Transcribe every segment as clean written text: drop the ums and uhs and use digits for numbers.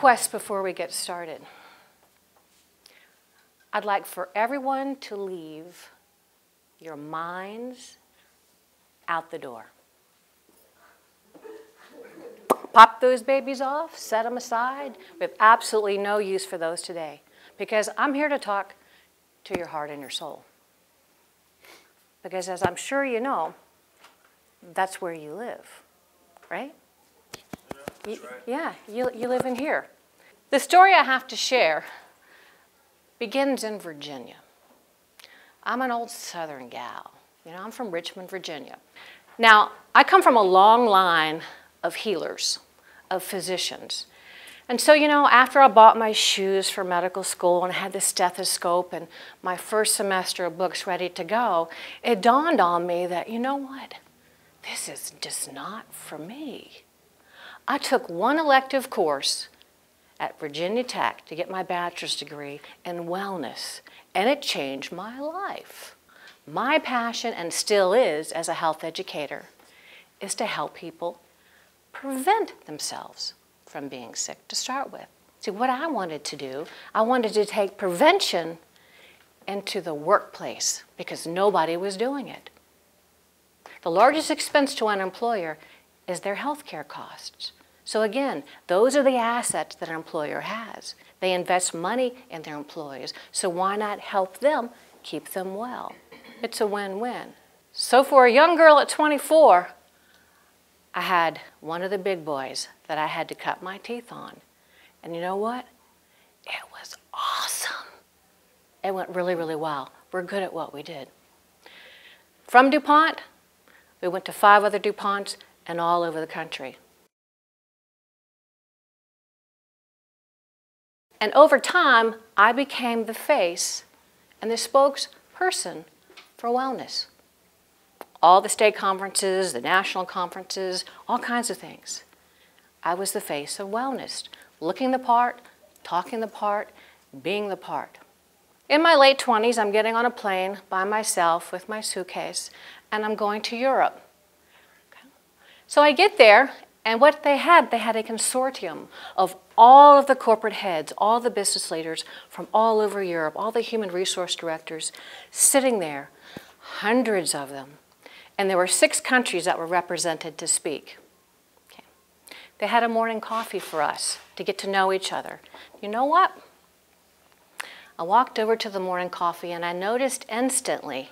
request before we get started. I'd like for everyone to leave your minds out the door. Pop those babies off, set them aside. We have absolutely no use for those today because I'm here to talk to your heart and your soul. Because as I'm sure you know, that's where you live, right? That's right. Yeah, you live in here. The story I have to share begins in Virginia. I'm an old Southern gal. You know, I'm from Richmond, Virginia. Now, I come from a long line of healers, of physicians. And so, you know, after I bought my shoes for medical school and had the stethoscope and my first semester of books ready to go, it dawned on me that, you know what? This is just not for me. I took one elective course at Virginia Tech to get my bachelor's degree in wellness, and it changed my life. My passion, and still is as a health educator, is to help people prevent themselves from being sick to start with. See, what I wanted to do, I wanted to take prevention into the workplace because nobody was doing it. The largest expense to an employer is their health care costs. So again, those are the assets that an employer has. They invest money in their employees, so why not help them keep them well? It's a win-win. So for a young girl at 24, I had one of the big boys that I had to cut my teeth on. And you know what? It was awesome. It went really, really well. We're good at what we did. From DuPont, we went to 5 other DuPonts and all over the country. And over time, I became the face and the spokesperson for wellness. All the state conferences, the national conferences, all kinds of things. I was the face of wellness, looking the part, talking the part, being the part. In my late 20s, I'm getting on a plane by myself with my suitcase, and I'm going to Europe. Okay. So I get there, and what they had a consortium of all of the corporate heads, all the business leaders from all over Europe, all the human resource directors sitting there, hundreds of them. And there were 6 countries that were represented to speak. Okay. They had a morning coffee for us to get to know each other. You know what? I walked over to the morning coffee and I noticed instantly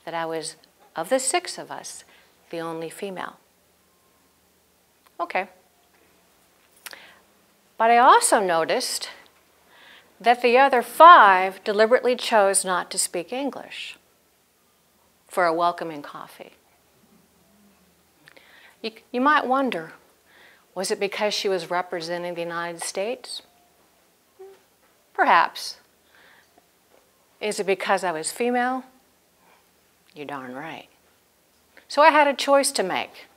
that I was, of the 6 of us, the only female. Okay. But I also noticed that the other 5 deliberately chose not to speak English for a welcoming coffee. You might wonder, was it because she was representing the United States? Perhaps. Is it because I was female? You're darn right. So I had a choice to make.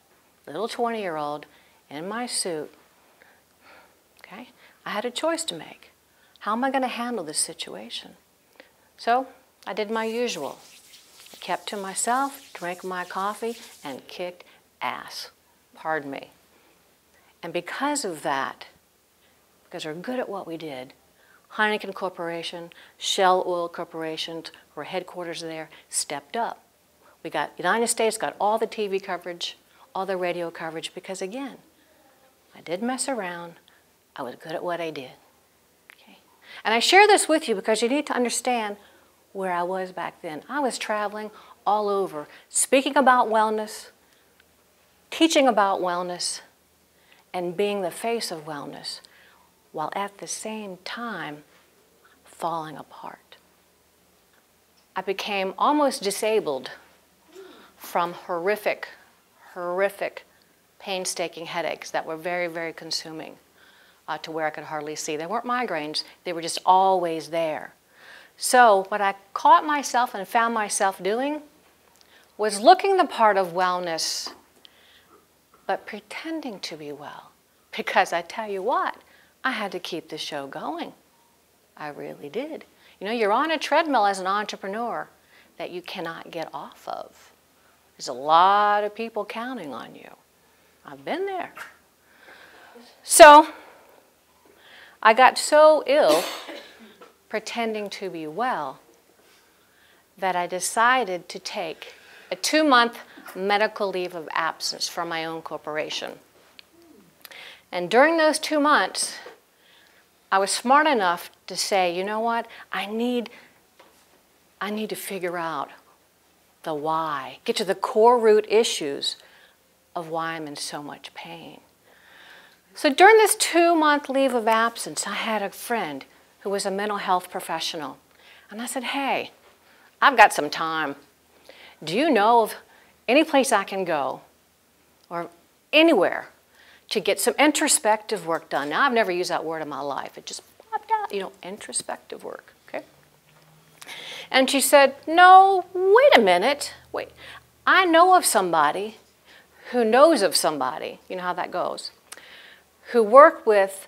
Little 20-year-old in my suit. Okay? I had a choice to make. How am I going to handle this situation? So I did my usual. I kept to myself, drank my coffee, and kicked ass. Pardon me. And because of that, because we're good at what we did, Heineken Corporation, Shell Oil Corporation, who are headquarters there, stepped up. We got, United States got all the TV coverage, all the radio coverage, because again, I did mess around. I was good at what I did. Okay? And I share this with you because you need to understand where I was back then. I was traveling all over, speaking about wellness, teaching about wellness, and being the face of wellness, while at the same time falling apart. I became almost disabled from horrific, painstaking headaches that were very, very consuming to where I could hardly see. They weren't migraines, they were just always there. So what I caught myself and found myself doing was looking the part of wellness, but pretending to be well. Because I tell you what, I had to keep the show going. I really did. You know, you're on a treadmill as an entrepreneur that you cannot get off of. There's a lot of people counting on you. I've been there. So I got so ill pretending to be well that I decided to take a 2-month medical leave of absence from my own corporation. And during those 2 months, I was smart enough to say, you know what, I need to figure out the why, get to the core root issues of why I'm in so much pain. So during this 2-month leave of absence, I had a friend who was a mental health professional. And I said, hey, I've got some time. Do you know of any place I can go or anywhere to get some introspective work done? Now, I've never used that word in my life. It just popped out, you know, introspective work, okay? And she said, no, wait a minute. Wait, I know of somebody who knows of somebody, you know how that goes, who worked with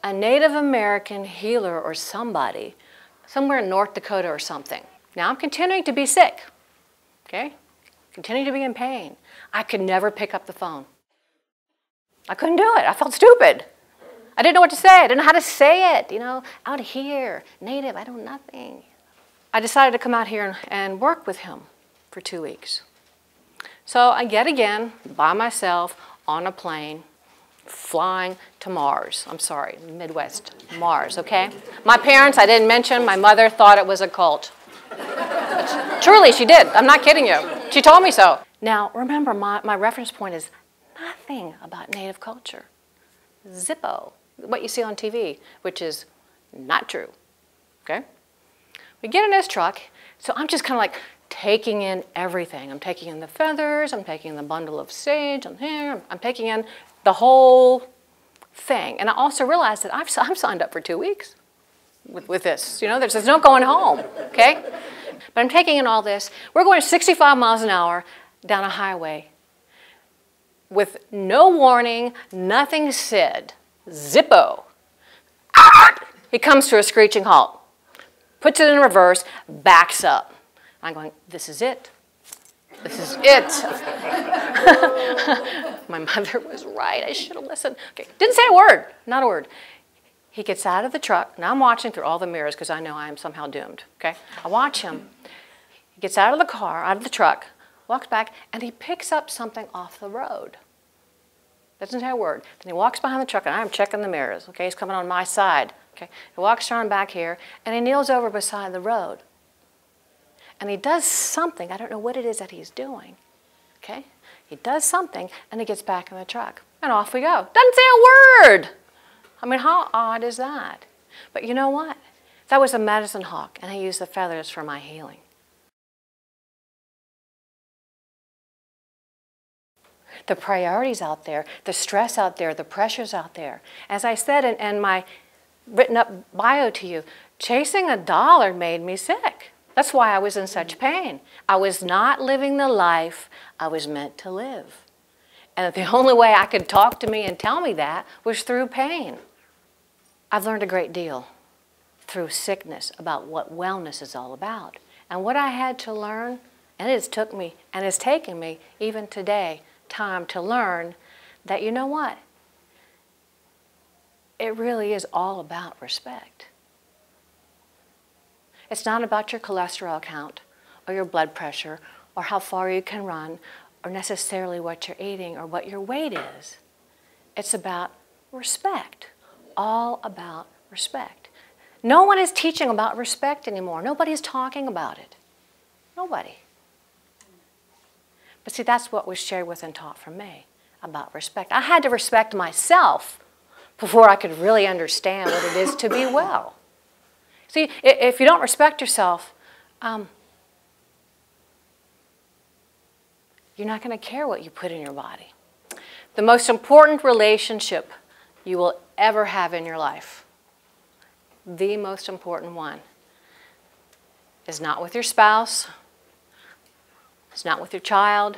a Native American healer or somebody somewhere in North Dakota or something. Now, I'm continuing to be sick, okay? Continuing to be in pain. I could never pick up the phone. I couldn't do it. I felt stupid. I didn't know what to say. I didn't know how to say it, you know, out here, Native, I know nothing. I decided to come out here and work with him for 2 weeks. So I yet again, by myself, on a plane, flying to Mars. I'm sorry, Midwest, Mars, okay? My parents, I didn't mention, my mother thought it was a cult. Truly, she did. I'm not kidding you. She told me so. Now, remember, my reference point is nothing about Native culture. Zippo, what you see on TV, which is not true, okay? We get in this truck, so I'm just kind of like taking in everything. I'm taking in the feathers, I'm taking in the bundle of sage, I'm taking in the whole thing. And I also realized that I'm signed up for 2 weeks with this. You know, there's no going home, okay? But I'm taking in all this. We're going 65 miles an hour down a highway with no warning, nothing said. Zippo. He comes to a screeching halt, puts it in reverse, backs up. I'm going, this is it. This is it. My mother was right. I should have listened. Okay. Didn't say a word. Not a word. He gets out of the truck. Now I'm watching through all the mirrors because I know I am somehow doomed. Okay. I watch him. He gets out of the car, out of the truck, walks back, and he picks up something off the road. Doesn't say a word. Then he walks behind the truck, and I'm checking the mirrors. Okay. He's coming on my side. Okay. He walks around back here, and he kneels over beside the road. And he does something. I don't know what it is that he's doing. Okay? He does something, and he gets back in the truck. And off we go. Doesn't say a word. I mean, how odd is that? But you know what? That was a medicine hawk, and he used the feathers for my healing. The priorities out there, the stress out there, the pressures out there. As I said in my written up bio to you, chasing a dollar made me sick. That's why I was in such pain. I was not living the life I was meant to live. And the only way I could talk to me and tell me that was through pain. I've learned a great deal through sickness about what wellness is all about. And what I had to learn, and it's taken me even today, time to learn that, you know what? It really is all about respect. It's not about your cholesterol count or your blood pressure or how far you can run or necessarily what you're eating or what your weight is. It's about respect, all about respect. No one is teaching about respect anymore. Nobody's talking about it. Nobody. But see, that's what was shared with and taught from me about respect. I had to respect myself before I could really understand what it is to be well. See, if you don't respect yourself, you're not going to care what you put in your body. The most important relationship you will ever have in your life, the most important one, is not with your spouse, it's not with your child,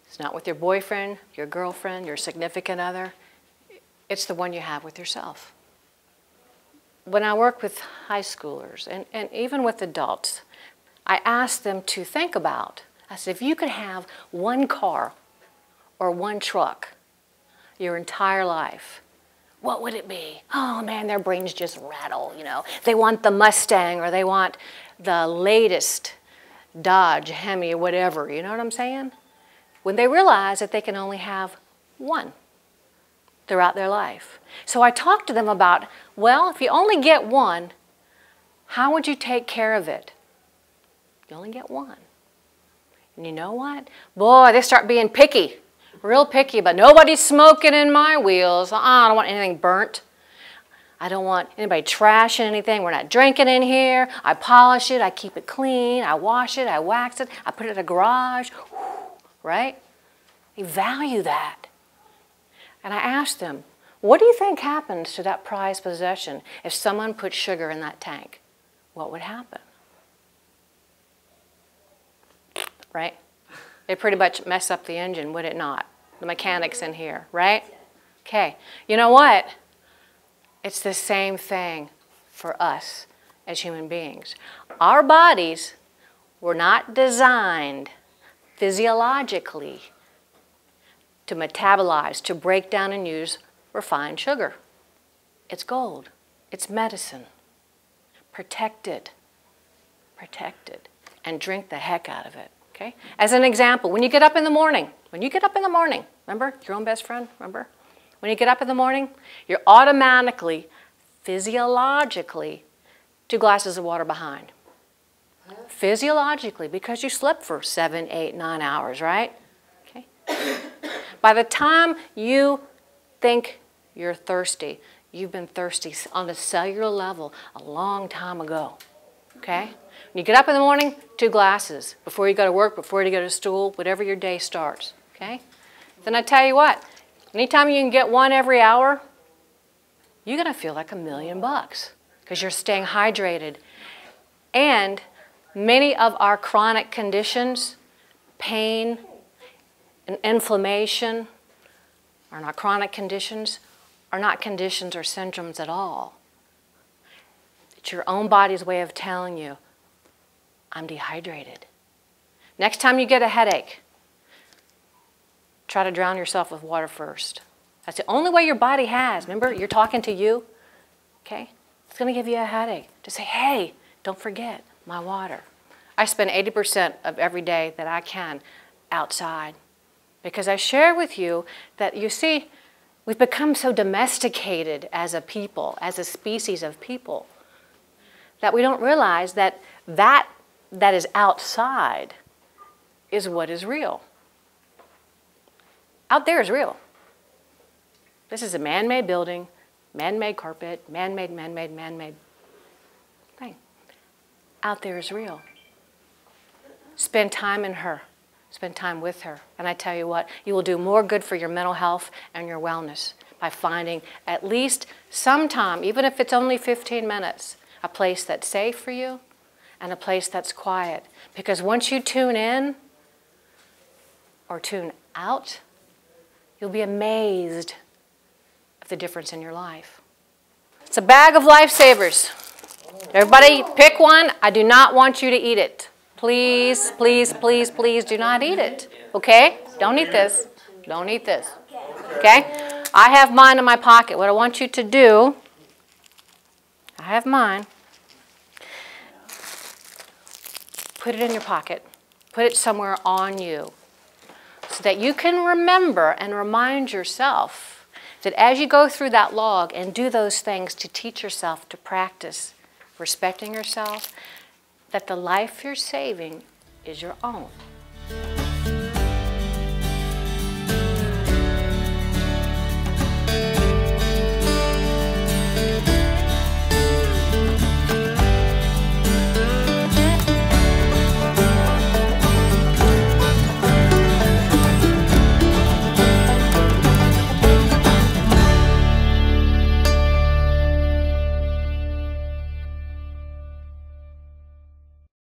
it's not with your boyfriend, your girlfriend, your significant other. It's the one you have with yourself. When I work with high schoolers and even with adults, I ask them to think about, I said, if you could have one car or one truck your entire life, What would it be? Oh man, their brains just rattle, you know. They want the Mustang or they want the latest Dodge, Hemi, or whatever, you know what I'm saying? When they realize that they can only have one throughout their life. So I talked to them about, well, if you only get one, how would you take care of it? You only get one. And you know what? Boy, they start being picky, real picky, but nobody's smoking in my wheels. I don't want anything burnt. I don't want anybody trashing anything. We're not drinking in here. I polish it. I keep it clean. I wash it. I wax it. I put it in a garage. Right? They value that. And I asked them, what do you think happens to that prized possession if someone put sugar in that tank? What would happen? Right? It pretty much mess up the engine, would it not? The mechanics in here, right? Okay. You know what? It's the same thing for us as human beings. Our bodies were not designed physiologically to metabolize, to break down and use refined sugar. It's gold. It's medicine. Protect it. Protect it. And drink the heck out of it. Okay? As an example, when you get up in the morning, remember, your own best friend, remember? When you get up in the morning, you're automatically, physiologically, 2 glasses of water behind. Physiologically, because you slept for 7, 8, 9 hours, right? Okay. By the time you think you're thirsty, you've been thirsty on a cellular level a long time ago. Okay? When you get up in the morning, 2 glasses before you go to work, before you go to school, whatever your day starts. Okay? Then I tell you what, anytime you can get 1 every hour, you're going to feel like $1,000,000 because you're staying hydrated. And many of our chronic conditions, pain and inflammation, are not chronic conditions, are not conditions or syndromes at all. It's your own body's way of telling you, I'm dehydrated. Next time you get a headache, try to drown yourself with water first. That's the only way your body has. Remember, you're talking to you, okay? It's going to give you a headache. Just say, hey, don't forget my water. I spend 80% of every day that I can outside because I share with you that, you see, we've become so domesticated as a people, as a species of people, that we don't realize that that is outside is what is real. Out there is real. This is a man-made building, man-made carpet, man-made thing. Out there is real. Spend time in her. Spend time with her. And I tell you what, you will do more good for your mental health and your wellness by finding at least some time, even if it's only 15 minutes, a place that's safe for you and a place that's quiet. Because once you tune in or tune out, you'll be amazed at the difference in your life. It's a bag of lifesavers. Everybody pick one. I do not want you to eat it. Please, please, please, please do not eat it. Okay? Don't eat this. Don't eat this. Okay? I have mine in my pocket. What I want you to do, I have mine. Put it in your pocket. Put it somewhere on you so that you can remember and remind yourself that as you go through that log and do those things to teach yourself to practice respecting yourself, that the life you're saving is your own.